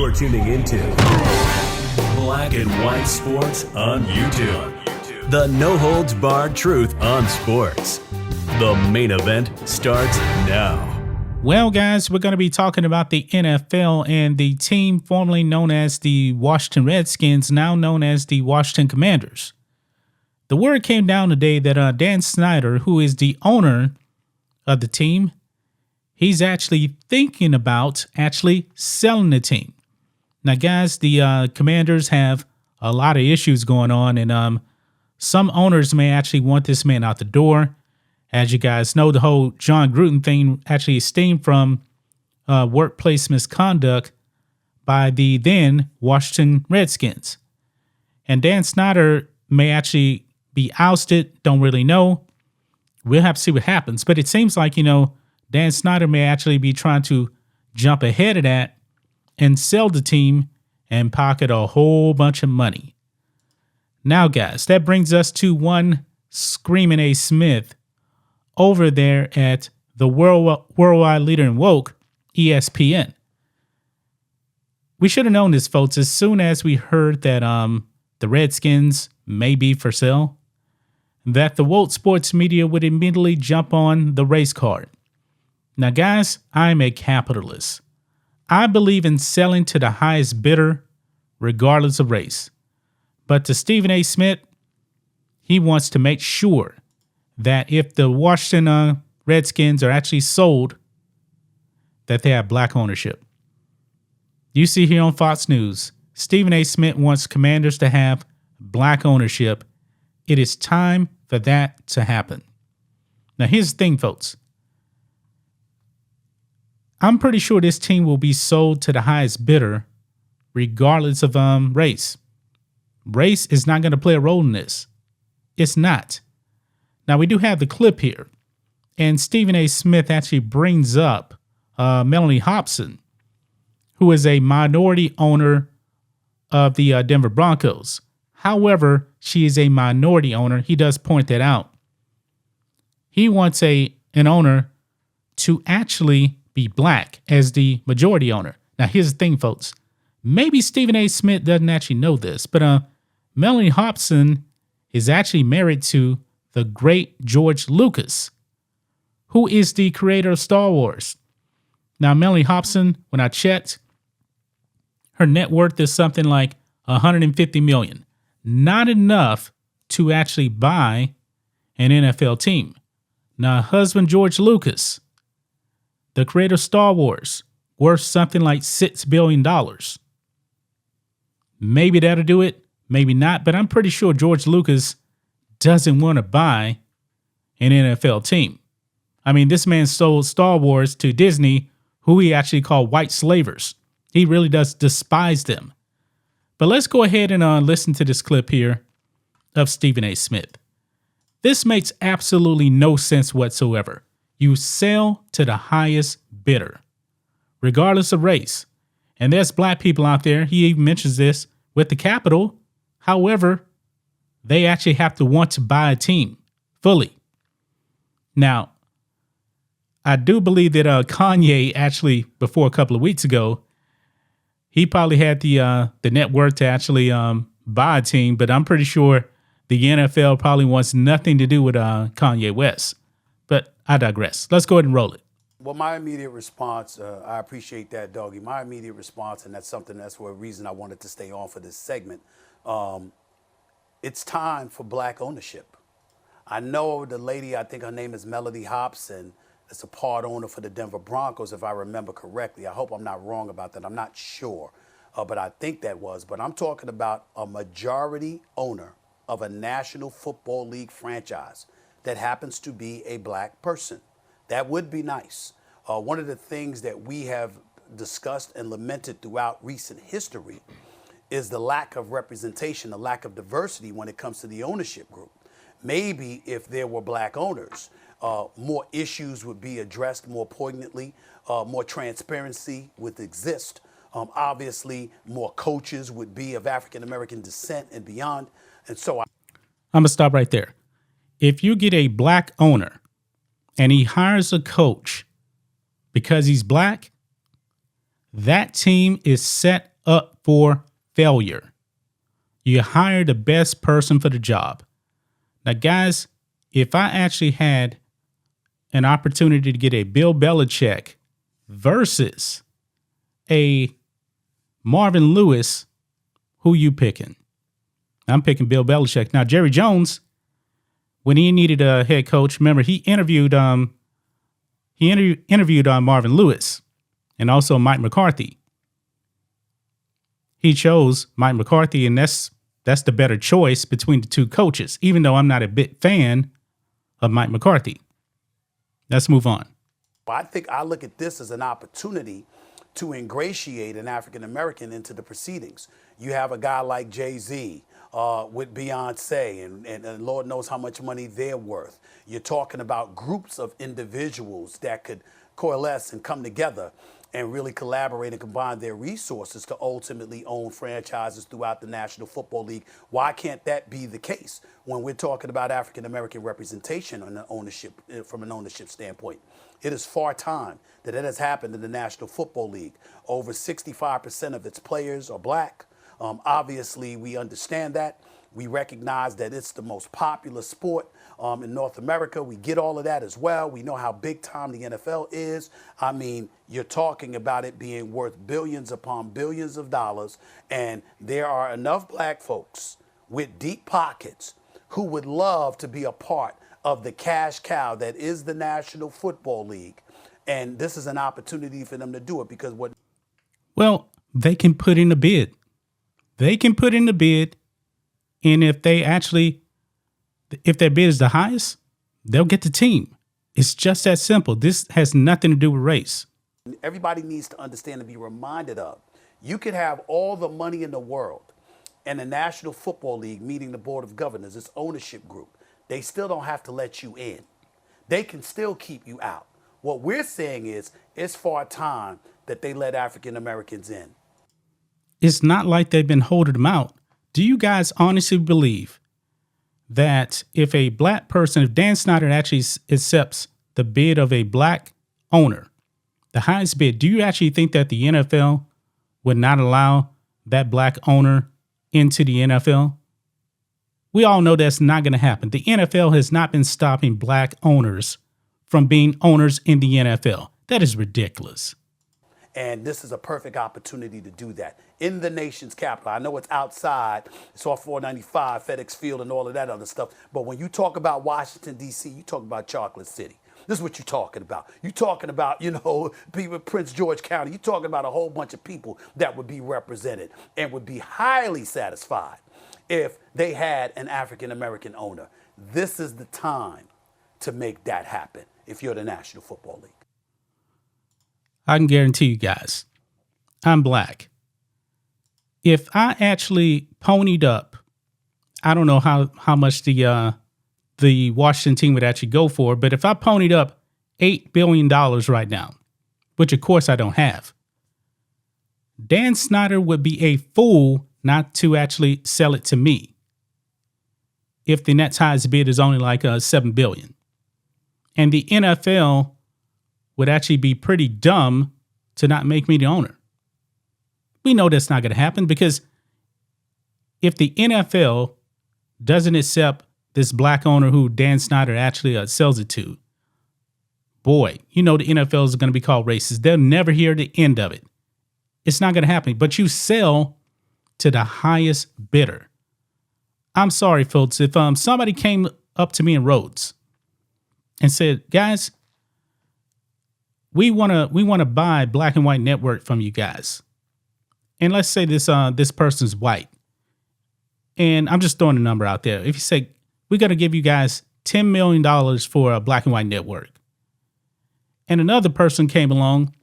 You're tuning into Black and White Sports on YouTube. The no-holds-barred truth on sports. The main event starts now. Well, guys, we're going to be talking about the NFL and the team formerly known as the Washington Redskins, now known as the Washington Commanders. The word came down today that Dan Snyder, who is the owner of the team, he's actually thinking about selling the team. Now, guys, the Commanders have a lot of issues going on, and some owners may actually want this man out the door. As you guys know, the whole John Gruden thing actually stemmed from workplace misconduct by the then Washington Redskins. And Dan Snyder may actually be ousted, don't really know. We'll have to see what happens. But it seems like, Dan Snyder may actually be trying to jump ahead of that and sell the team and pocket a whole bunch of money. Now, guys, that brings us to one Screaming A. Smith over there at the worldwide leader in woke, ESPN. We should have known this, folks, as soon as we heard that the Redskins may be for sale, that the woke sports media would immediately jump on the race card. Now, guys, I'm a capitalist. I believe in selling to the highest bidder, regardless of race. But to Stephen A. Smith, he wants to make sure that if the Washington Redskins are actually sold, that they have black ownership. You see here on Fox News, Stephen A. Smith wants Commanders to have black ownership. It is time for that to happen. Now, here's the thing, folks. I'm pretty sure this team will be sold to the highest bidder, regardless of race. Race is not going to play a role in this. It's not. Now, we do have the clip here, and Stephen A. Smith actually brings up Melanie Hobson, who is a minority owner of the Denver Broncos. However, she is a minority owner. He does point that out. He wants an owner to actually be black as the majority owner. Now, here's the thing, folks. Maybe Stephen A. Smith doesn't actually know this, but Melanie Hobson is actually married to the great George Lucas, who is the creator of Star Wars. Now, Melanie Hobson, when I checked, her net worth is something like $150 million. Not enough to actually buy an NFL team. Now, her husband, George Lucas, the creator of Star Wars, worth something like $6 billion. Maybe that'll do it, maybe not, but I'm pretty sure George Lucas doesn't want to buy an NFL team. I mean, this man sold Star Wars to Disney, who he actually called white slavers. He really does despise them. But let's go ahead and listen to this clip here of Stephen A. Smith. This makes absolutely no sense whatsoever. You sell to the highest bidder, regardless of race. And there's black people out there, he even mentions this, with the capital. However, they actually have to want to buy a team fully. Now, I do believe that Kanye actually, before a couple of weeks ago, he probably had the net worth to actually buy a team, but I'm pretty sure the NFL probably wants nothing to do with Kanye West. But I digress. Let's go ahead and roll it. Well, my immediate response, I appreciate that, Doggy. My immediate response, and that's for a reason I wanted to stay on for this segment. It's time for black ownership. I know the lady, I think her name is Melanie Hobson, is a part owner for the Denver Broncos, if I remember correctly. I hope I'm not wrong about that. I'm not sure, but I think that was. But I'm talking about a majority owner of a National Football League franchise that happens to be a black person. That would be nice. One of the things that we have discussed and lamented throughout recent history is the lack of representation, the lack of diversity when it comes to the ownership group. Maybe if there were black owners, more issues would be addressed more poignantly, more transparency would exist. Obviously, more coaches would be of African-American descent and beyond. And so I'm going to stop right there. If you get a black owner and he hires a coach because he's black, that team is set up for failure. You hire the best person for the job. Now, guys, if I actually had an opportunity to get a Bill Belichick versus a Marvin Lewis, who you picking? I'm picking Bill Belichick. Now, Jerry Jones, when he needed a head coach, remember he interviewed Marvin Lewis and also Mike McCarthy. He chose Mike McCarthy, and that's the better choice between the two coaches, even though I'm not a big fan of Mike McCarthy. Let's move on. I think I look at this as an opportunity to ingratiate an African American into the proceedings. You have a guy like Jay-Z with Beyonce, and Lord knows how much money they're worth. You're talking about groups of individuals that could coalesce and come together and really collaborate and combine their resources to ultimately own franchises throughout the National Football League. Why can't that be the case when we're talking about African American representation on the ownership, from an ownership standpoint? It is far time that it has happened in the National Football League. Over 65% of its players are black. Obviously, we understand that. We recognize that it's the most popular sport in North America. We get all of that as well. We know how big time the NFL is. I mean, you're talking about it being worth billions upon billions of dollars. And there are enough black folks with deep pockets who would love to be a part of the cash cow that is the National Football League. And this is an opportunity for them to do it because what? Well, they can put in a bid. They can put in the bid. And if their bid is the highest, they'll get the team. It's just that simple. This has nothing to do with race. Everybody needs to understand and be reminded of. You could have all the money in the world and the National Football League meeting the Board of Governors, its ownership group. They still don't have to let you in. They can still keep you out. What we're saying is it's far time that they let African Americans in. It's not like they've been holding them out. Do you guys honestly believe that if Dan Snyder actually accepts the bid of a black owner, the highest bid, do you actually think that the NFL would not allow that black owner into the NFL? We all know that's not going to happen. The NFL has not been stopping black owners from being owners in the NFL. That is ridiculous. And this is a perfect opportunity to do that in the nation's capital. I know it's outside. It's off 495, FedEx Field, and all of that other stuff. But when you talk about Washington, D.C., you talk about Chocolate City. This is what you're talking about. You're talking about, people, Prince George County. You're talking about a whole bunch of people that would be represented and would be highly satisfied if they had an African-American owner. This is the time to make that happen if you're the National Football League. I can guarantee you guys, I'm black. If I actually ponied up, I don't know how much the Washington team would actually go for, but if I ponied up $8 billion right now, which of course I don't have, Dan Snyder would be a fool not to actually sell it to me if the next highest bid is only like $7 billion. And the NFL would actually be pretty dumb to not make me the owner. We know that's not going to happen because if the NFL doesn't accept this black owner who Dan Snyder actually sells it to, boy, the NFL is going to be called racist. They'll never hear the end of it. It's not going to happen. But you sell to the highest bidder. I'm sorry, folks. If somebody came up to me in Rhodes and said, guys, we want to buy Black and White Network from you guys. And let's say this person's white. And I'm just throwing a number out there. If you say, we're going to give you guys $10 million for a Black and White Network. And another person came along,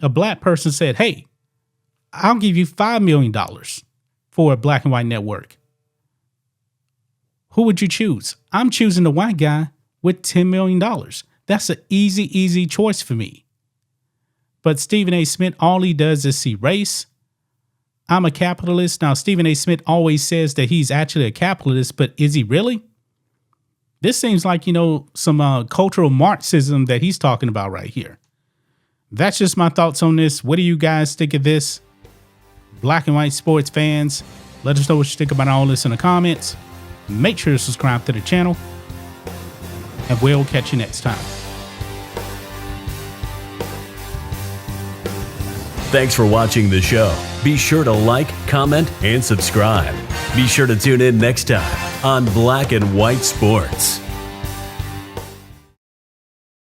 a black person said, hey, I'll give you $5 million for a Black and White Network. Who would you choose? I'm choosing the white guy with $10 million. That's an easy choice for me. But Stephen A. Smith, all he does is see race. I'm a capitalist. Now, Stephen A. Smith always says that he's actually a capitalist, but is he really? This seems like, some cultural Marxism that he's talking about right here. That's just my thoughts on this. What do you guys think of this? Black and White sports fans, let us know what you think about all this in the comments. Make sure to subscribe to the channel, and we'll catch you next time. Thanks for watching the show. Be sure to like, comment, and subscribe. Be sure to tune in next time on Black and White Sports.